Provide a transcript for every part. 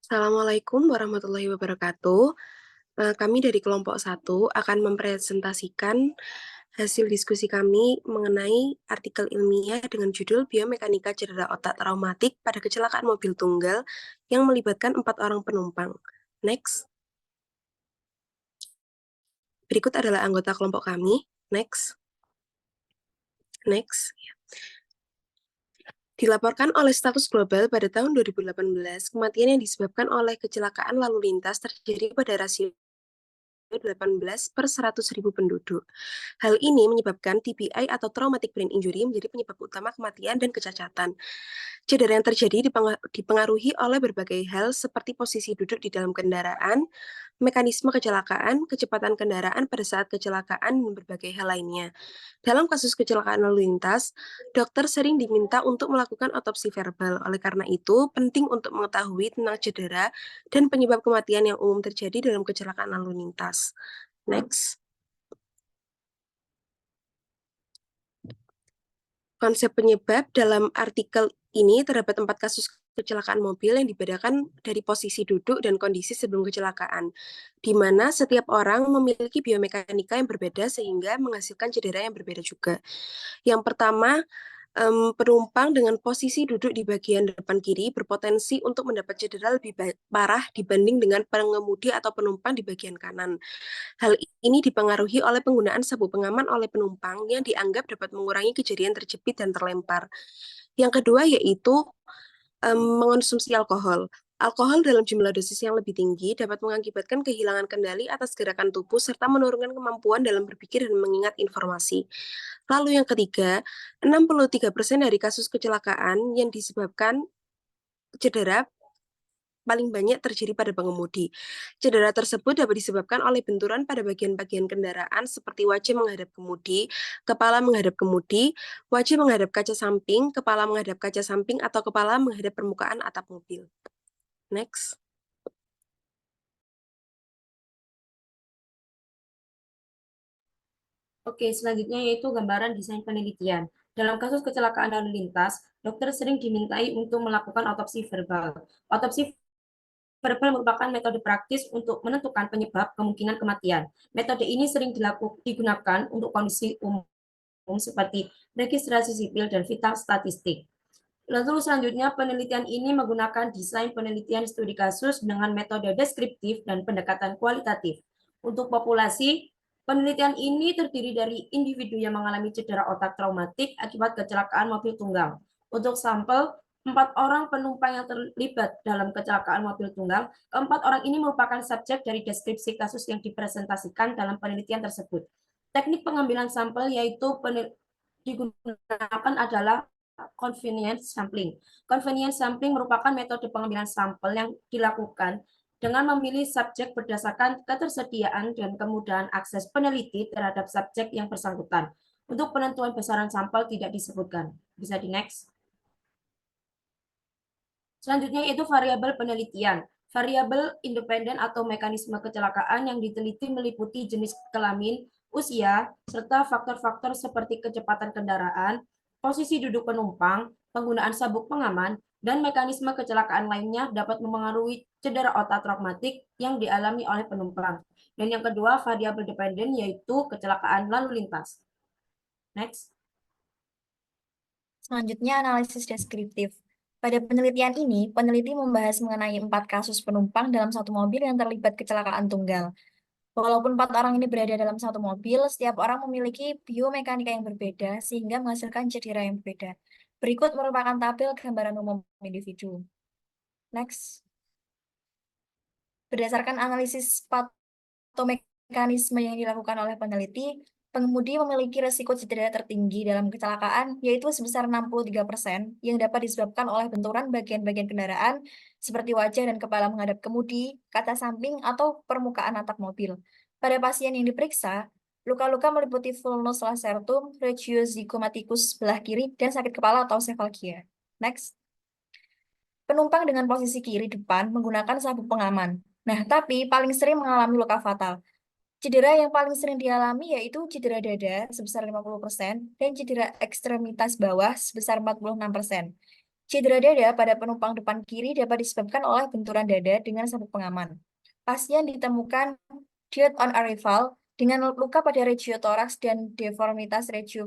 Assalamualaikum warahmatullahi wabarakatuh. Kami dari kelompok satu akan mempresentasikan hasil diskusi kami mengenai artikel ilmiah dengan judul Biomekanika Cedera Otak Traumatik pada Kecelakaan Mobil Tunggal yang melibatkan 4 orang penumpang. Next. Berikut adalah anggota kelompok kami. Next. Next. Dilaporkan oleh Status Global pada tahun 2018, kematian yang disebabkan oleh kecelakaan lalu lintas terjadi pada rasio 18 per 100.000 penduduk. Hal ini menyebabkan TBI atau Traumatic Brain Injury menjadi penyebab utama kematian dan kecacatan. Cedera yang terjadi dipengaruhi oleh berbagai hal seperti posisi duduk di dalam kendaraan, mekanisme kecelakaan, kecepatan kendaraan pada saat kecelakaan, dan berbagai hal lainnya. Dalam kasus kecelakaan lalu lintas, dokter sering diminta untuk melakukan otopsi verbal. Oleh karena itu, penting untuk mengetahui tentang cedera dan penyebab kematian yang umum terjadi dalam kecelakaan lalu lintas. Next. Konsep penyebab dalam artikel ini terdapat 4 kasus kecelakaan mobil yang dibedakan dari posisi duduk dan kondisi sebelum kecelakaan, di mana setiap orang memiliki biomekanika yang berbeda sehingga menghasilkan cedera yang berbeda juga. Yang pertama, penumpang dengan posisi duduk di bagian depan kiri berpotensi untuk mendapat cedera lebih parah dibanding dengan pengemudi atau penumpang di bagian kanan. Hal ini dipengaruhi oleh penggunaan sabuk pengaman oleh penumpang yang dianggap dapat mengurangi kejadian terjepit dan terlempar. Yang kedua yaitu mengonsumsi alkohol. Alkohol dalam jumlah dosis yang lebih tinggi dapat mengakibatkan kehilangan kendali atas gerakan tubuh serta menurunkan kemampuan dalam berpikir dan mengingat informasi. Lalu yang ketiga, 63% dari kasus kecelakaan yang disebabkan cedera paling banyak terjadi pada pengemudi. Cedera tersebut dapat disebabkan oleh benturan pada bagian-bagian kendaraan seperti wajah menghadap kemudi, kepala menghadap kemudi, wajah menghadap kaca samping, kepala menghadap kaca samping, atau kepala menghadap permukaan atap mobil. Next. Oke, selanjutnya yaitu gambaran desain penelitian. Dalam kasus kecelakaan lalu lintas, dokter sering dimintai untuk melakukan otopsi verbal. Otopsi verbal merupakan metode praktis untuk menentukan penyebab kemungkinan kematian. Metode ini sering digunakan untuk kondisi umum seperti registrasi sipil dan vital statistik. Lalu selanjutnya penelitian ini menggunakan desain penelitian studi kasus dengan metode deskriptif dan pendekatan kualitatif. Untuk populasi, penelitian ini terdiri dari individu yang mengalami cedera otak traumatik akibat kecelakaan mobil tunggal. Untuk sampel, 4 orang penumpang yang terlibat dalam kecelakaan mobil tunggal, keempat orang ini merupakan subjek dari deskripsi kasus yang dipresentasikan dalam penelitian tersebut. Teknik pengambilan sampel yaitu digunakan adalah convenience sampling. Convenience sampling merupakan metode pengambilan sampel yang dilakukan dengan memilih subjek berdasarkan ketersediaan dan kemudahan akses peneliti terhadap subjek yang bersangkutan. Untuk penentuan besaran sampel tidak disebutkan. Bisa di next. Selanjutnya yaitu variabel penelitian. Variabel independen atau mekanisme kecelakaan yang diteliti meliputi jenis kelamin, usia, serta faktor-faktor seperti kecepatan kendaraan, posisi duduk penumpang, penggunaan sabuk pengaman, dan mekanisme kecelakaan lainnya dapat mempengaruhi cedera otak traumatik yang dialami oleh penumpang. Dan yang kedua, variabel dependen yaitu kecelakaan lalu lintas. Next. Selanjutnya, analisis deskriptif. Pada penelitian ini, peneliti membahas mengenai 4 kasus penumpang dalam satu mobil yang terlibat kecelakaan tunggal. Walaupun 4 orang ini berada dalam satu mobil, setiap orang memiliki biomekanika yang berbeda sehingga menghasilkan cedera yang berbeda. Berikut merupakan tabel gambaran umum individu. Next. Berdasarkan analisis patomekanisme yang dilakukan oleh peneliti, pengemudi memiliki risiko cedera tertinggi dalam kecelakaan, yaitu sebesar 63%, yang dapat disebabkan oleh benturan bagian-bagian kendaraan, seperti wajah dan kepala menghadap kemudi, kaca samping, atau permukaan atap mobil. Pada pasien yang diperiksa, luka-luka meliputi vulnus lacertum, regiozygomaticus sebelah kiri, dan sakit kepala atau cephalgia. Next. Penumpang dengan posisi kiri depan menggunakan sabuk pengaman. Nah, tapi paling sering mengalami luka fatal. Cedera yang paling sering dialami yaitu cedera dada sebesar 50% dan cedera ekstremitas bawah sebesar 46%. Cedera dada pada penumpang depan kiri dapat disebabkan oleh benturan dada dengan sabuk pengaman. Pasien ditemukan dead on arrival dengan luka pada regio toraks dan deformitas regio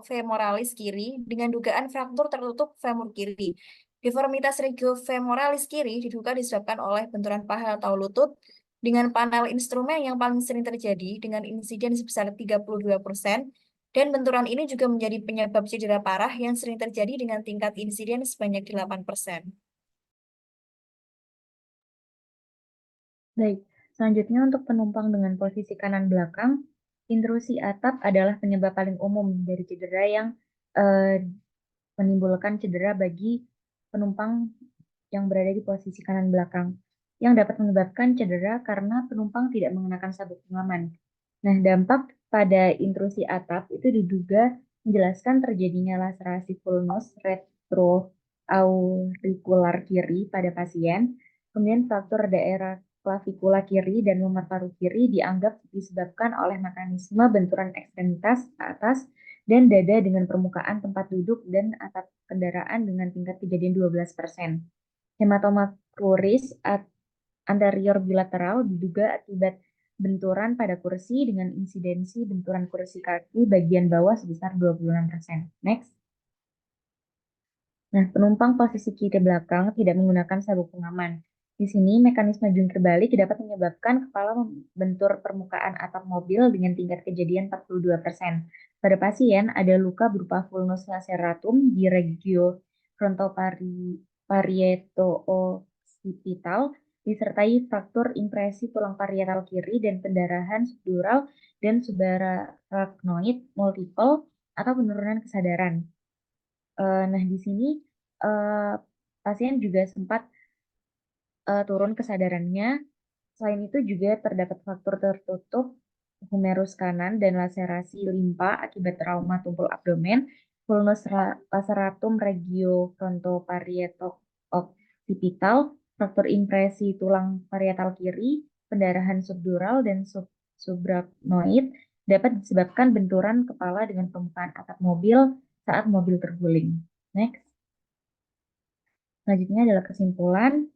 femoralis kiri dengan dugaan fraktur tertutup femur kiri. Deformitas regio femoralis kiri diduga disebabkan oleh benturan paha atau lutut dengan panel instrumen yang paling sering terjadi dengan insiden sebesar 32%. Dan benturan ini juga menjadi penyebab cedera parah yang sering terjadi dengan tingkat insiden sebanyak 8%. Baik, selanjutnya untuk penumpang dengan posisi kanan belakang, intrusi atap adalah penyebab paling umum dari cedera yang eh, menimbulkan cedera bagi penumpang yang berada di posisi kanan belakang, yang dapat menyebabkan cedera karena penumpang tidak mengenakan sabuk pengaman. Nah, dampak pada intrusi atap itu diduga menjelaskan terjadinya laserasi vulnus retroaurikular kiri pada pasien, kemudian fraktur daerah klavikula kiri dan memar paru kiri dianggap disebabkan oleh mekanisme benturan ekstremitas ke atas dan dada dengan permukaan tempat duduk dan atap kendaraan dengan tingkat kejadian 12%. Hematoma cruris anterior bilateral diduga akibat benturan pada kursi dengan insidensi benturan kursi kaki bagian bawah sebesar 26%. Next. Nah, penumpang posisi kiri belakang tidak menggunakan sabuk pengaman. Di sini, mekanisme jungkir balik dapat menyebabkan kepala membentur permukaan atap mobil dengan tingkat kejadian 42%. Pada pasien, ada luka berupa vulnus laceratum di regio frontoparieto-occipital, disertai fraktur impresi tulang parietal kiri dan pendarahan subdural dan subarachnoid multiple atau penurunan kesadaran. Nah, di sini eh, pasien juga sempat turun kesadarannya. Selain itu juga terdapat fraktur tertutup humerus kanan dan laserasi limpa akibat trauma tumpul abdomen, vulnus laceratum regio frontoparieto-occipital, fraktur impresi tulang parietal kiri, pendarahan subdural dan subarachnoid dapat disebabkan benturan kepala dengan permukaan atap mobil saat mobil terguling. Next. Selanjutnya adalah kesimpulan.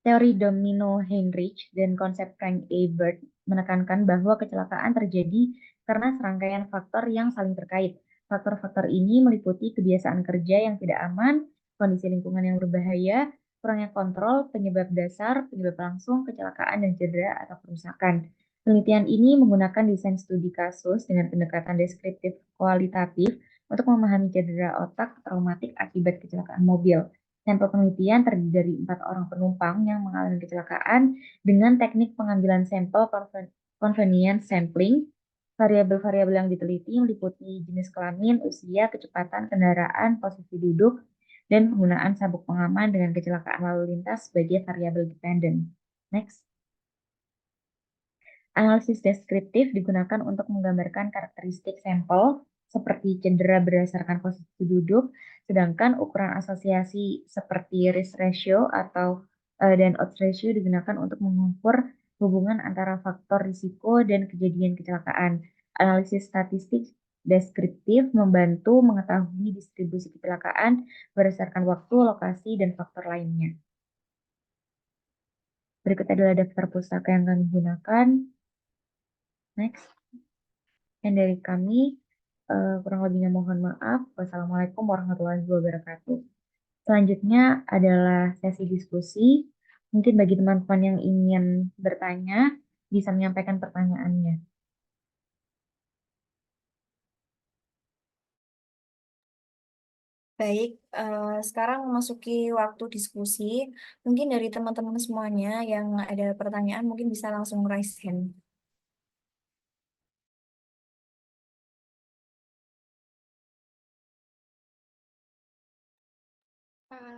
Teori domino Heinrich dan konsep Frank A. Bird menekankan bahwa kecelakaan terjadi karena serangkaian faktor yang saling terkait. Faktor-faktor ini meliputi kebiasaan kerja yang tidak aman, kondisi lingkungan yang berbahaya, kurangnya kontrol, penyebab dasar, penyebab langsung, kecelakaan, dan cedera atau kerusakan. Penelitian ini menggunakan desain studi kasus dengan pendekatan deskriptif kualitatif untuk memahami cedera otak traumatik akibat kecelakaan mobil. Sampel penelitian terdiri dari 4 orang penumpang yang mengalami kecelakaan dengan teknik pengambilan sampel convenience sampling. Variabel-variabel yang diteliti meliputi jenis kelamin, usia, kecepatan kendaraan, posisi duduk, dan penggunaan sabuk pengaman dengan kecelakaan lalu lintas sebagai variabel dependent. Next. Analisis deskriptif digunakan untuk menggambarkan karakteristik sampel seperti cedera berdasarkan posisi duduk, sedangkan ukuran asosiasi seperti risk ratio dan odds ratio digunakan untuk mengukur hubungan antara faktor risiko dan kejadian kecelakaan. Analisis statistik deskriptif membantu mengetahui distribusi kecelakaan berdasarkan waktu, lokasi, dan faktor lainnya. Berikut adalah daftar pustaka yang kami gunakan. Next. Dan dari kami, kurang lebihnya mohon maaf. Wassalamualaikum warahmatullahi wabarakatuh. Selanjutnya adalah sesi diskusi. Mungkin bagi teman-teman yang ingin bertanya, bisa menyampaikan pertanyaannya. Baik, sekarang memasuki waktu diskusi. Mungkin dari teman-teman semuanya yang ada pertanyaan mungkin bisa langsung raise hand.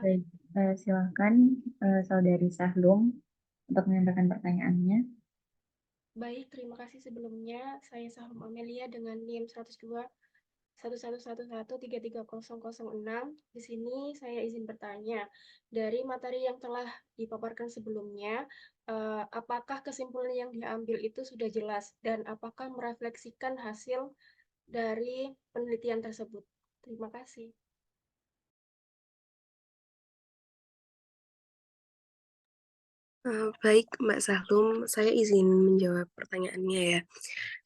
Baik, silakan Saudari Sahlum untuk menyampaikan pertanyaannya. Baik, terima kasih sebelumnya. Saya Sahlum Amelia dengan NIM 102 1111333006. Di sini saya izin bertanya, dari materi yang telah dipaparkan sebelumnya, apakah kesimpulan yang diambil itu sudah jelas dan apakah merefleksikan hasil dari penelitian tersebut? Terima kasih. Baik, Mbak Sahlum, saya izin menjawab pertanyaannya ya.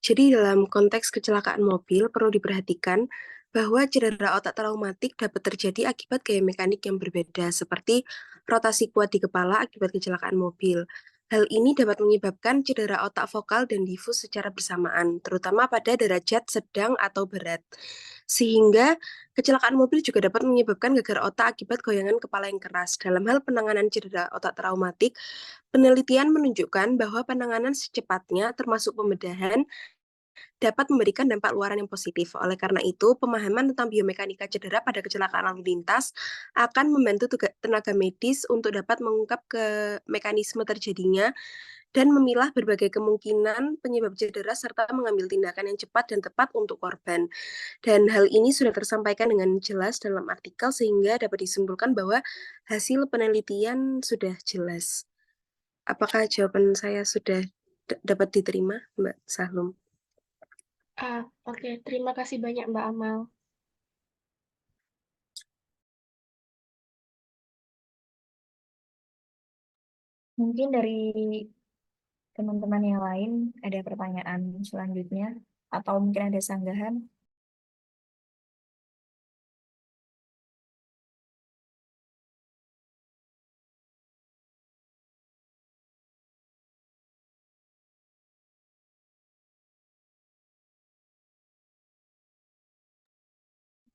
Jadi dalam konteks kecelakaan mobil perlu diperhatikan bahwa cedera otak traumatik dapat terjadi akibat gaya mekanik yang berbeda, seperti rotasi kuat di kepala akibat kecelakaan mobil. Hal ini dapat menyebabkan cedera otak vokal dan difus secara bersamaan, terutama pada derajat sedang atau berat. Sehingga kecelakaan mobil juga dapat menyebabkan gegar otak akibat goyangan kepala yang keras. Dalam hal penanganan cedera otak traumatik, penelitian menunjukkan bahwa penanganan secepatnya, termasuk pembedahan, dapat memberikan dampak luaran yang positif. Oleh karena itu, pemahaman tentang biomekanika cedera pada kecelakaan lalu lintas akan membantu tenaga medis untuk dapat mengungkap ke mekanisme terjadinya dan memilah berbagai kemungkinan penyebab cedera serta mengambil tindakan yang cepat dan tepat untuk korban. Dan hal ini sudah tersampaikan dengan jelas dalam artikel sehingga dapat disimpulkan bahwa hasil penelitian sudah jelas. Apakah jawaban saya sudah dapat diterima, Mbak Sahlum? Oke, terima kasih banyak Mbak Amal. Mungkin dari teman-teman yang lain ada pertanyaan selanjutnya atau mungkin ada sanggahan.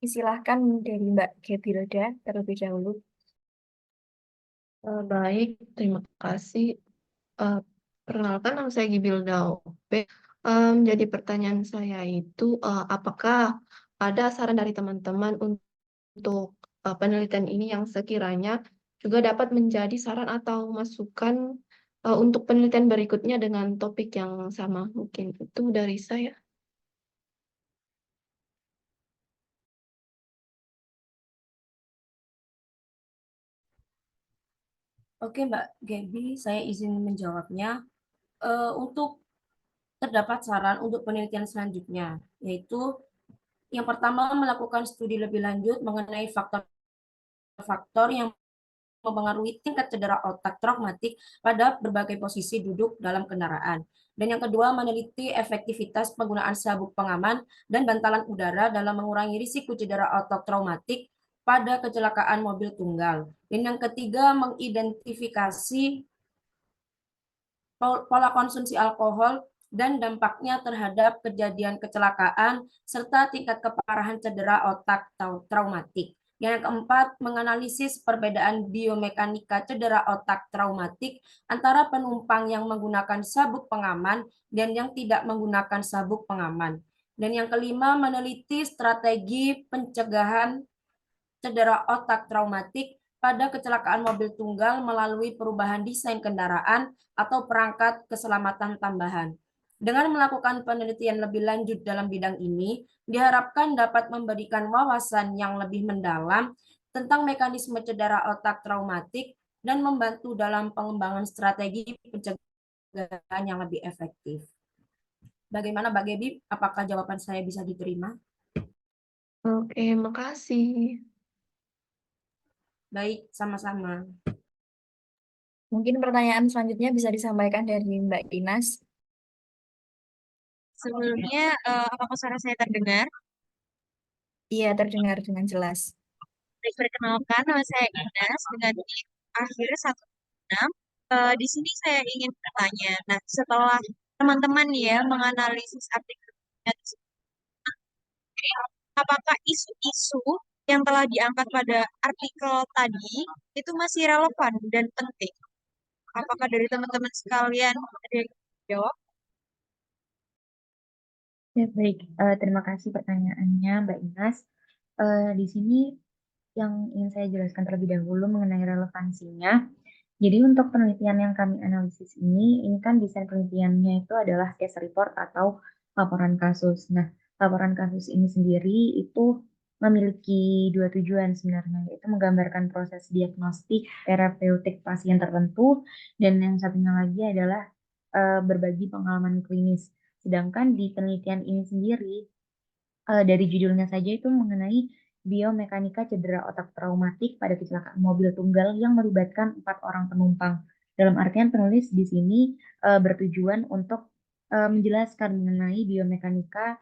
Silahkan dari Mbak Gebilda terlebih dahulu. Baik, terima kasih. Eh, Perkenalkan, nama saya Gibilda Ope. Jadi pertanyaan saya itu, apakah ada saran dari teman-teman untuk penelitian ini yang sekiranya juga dapat menjadi saran atau masukan untuk penelitian berikutnya dengan topik yang sama? Mungkin itu dari saya. Oke, Mbak Gaby, saya izin menjawabnya. Untuk terdapat saran untuk penelitian selanjutnya, yaitu yang pertama melakukan studi lebih lanjut mengenai faktor-faktor yang mempengaruhi tingkat cedera otak traumatik pada berbagai posisi duduk dalam kendaraan. Dan yang kedua, meneliti efektivitas penggunaan sabuk pengaman dan bantalan udara dalam mengurangi risiko cedera otak traumatik pada kecelakaan mobil tunggal. Dan yang ketiga, mengidentifikasi pola konsumsi alkohol dan dampaknya terhadap kejadian kecelakaan serta tingkat keparahan cedera otak traumatik. Yang keempat, menganalisis perbedaan biomekanika cedera otak traumatik antara penumpang yang menggunakan sabuk pengaman dan yang tidak menggunakan sabuk pengaman. Dan yang kelima, meneliti strategi pencegahan cedera otak traumatik pada kecelakaan mobil tunggal melalui perubahan desain kendaraan atau perangkat keselamatan tambahan. Dengan melakukan penelitian lebih lanjut dalam bidang ini, diharapkan dapat memberikan wawasan yang lebih mendalam tentang mekanisme cedera otak traumatik dan membantu dalam pengembangan strategi pencegahan yang lebih efektif. Bagaimana Mbak Gaby? Apakah jawaban saya bisa diterima? Oke, makasih. Baik, sama-sama. Mungkin pertanyaan selanjutnya bisa disampaikan dari Mbak Inas. Sebelumnya, apakah suara saya terdengar? Iya, terdengar dengan jelas. Baik, perkenalkan, nama saya Ines dengan NIK akhir 16. Di sini saya ingin bertanya, nah setelah teman-teman ya menganalisis artikelnya, apakah isu-isu yang telah diangkat pada artikel tadi itu masih relevan dan penting? Apakah dari teman-teman sekalian ada yang jawab? Ya, baik. Terima kasih pertanyaannya, Mbak Inas. Di sini yang ingin saya jelaskan terlebih dahulu mengenai relevansinya. Jadi untuk penelitian yang kami analisis ini kan desain penelitiannya itu adalah case report atau laporan kasus. Nah, laporan kasus ini sendiri itu memiliki dua tujuan sebenarnya, yaitu menggambarkan proses diagnostik terapeutik pasien tertentu, dan yang satunya lagi adalah berbagi pengalaman klinis. Sedangkan di penelitian ini sendiri, dari judulnya saja itu mengenai biomekanika cedera otak traumatik pada kecelakaan mobil tunggal yang melibatkan 4 orang penumpang Dalam artian penulis di sini bertujuan untuk menjelaskan mengenai biomekanika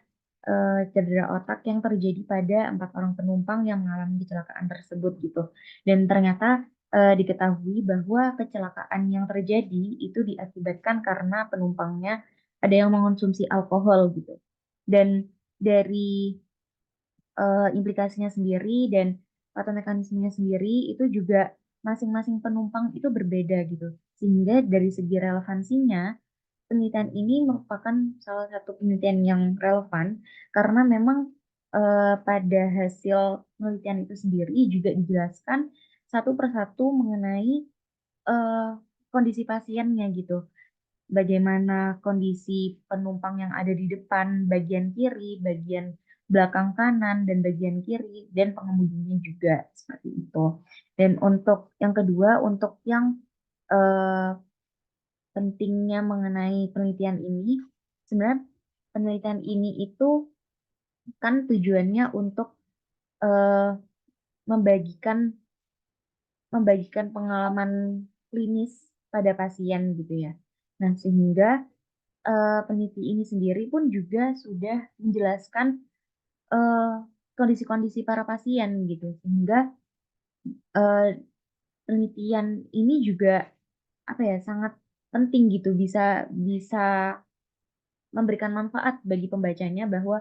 cedera otak yang terjadi pada 4 orang penumpang yang mengalami kecelakaan tersebut gitu. Dan ternyata diketahui bahwa kecelakaan yang terjadi itu diakibatkan karena penumpangnya ada yang mengonsumsi alkohol gitu. Dan dari implikasinya sendiri dan atau mekanismenya sendiri itu juga masing-masing penumpang itu berbeda gitu. Sehingga dari segi relevansinya, penelitian ini merupakan salah satu penelitian yang relevan karena memang pada hasil penelitian itu sendiri juga dijelaskan satu persatu mengenai kondisi pasiennya gitu. Bagaimana kondisi penumpang yang ada di depan, bagian kiri, bagian belakang kanan, dan bagian kiri, dan pengemudinya juga seperti itu. Dan untuk yang kedua, untuk yang eh, pentingnya mengenai penelitian ini, sebenarnya penelitian ini itu kan tujuannya untuk eh, membagikan membagikan pengalaman klinis pada pasien gitu ya. Nah, sehingga peneliti ini sendiri pun juga sudah menjelaskan eh, kondisi-kondisi para pasien gitu, sehingga eh, penelitian ini juga apa ya sangat penting gitu, bisa bisa memberikan manfaat bagi pembacanya bahwa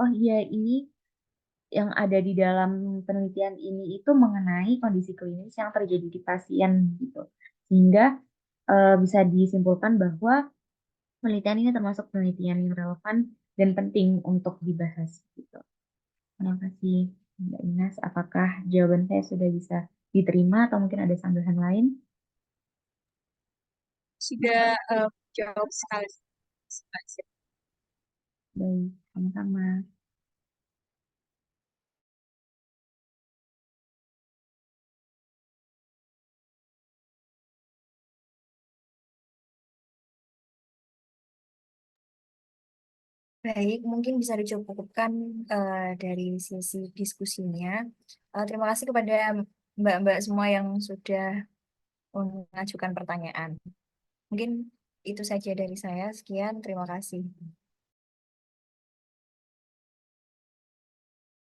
oh iya ini yang ada di dalam penelitian ini itu mengenai kondisi klinis yang terjadi di pasien gitu, sehingga bisa disimpulkan bahwa penelitian ini termasuk penelitian yang relevan dan penting untuk dibahas gitu. Terima kasih Mbak Inas. Apakah jawaban saya sudah bisa diterima atau mungkin ada tambahan lain? Sudah jawab sekali. Baik, sama-sama. Baik, mungkin bisa dicukupkan dari sesi diskusinya. Terima kasih kepada mbak-mbak semua yang sudah mengajukan pertanyaan. Mungkin itu saja dari saya. Sekian, terima kasih.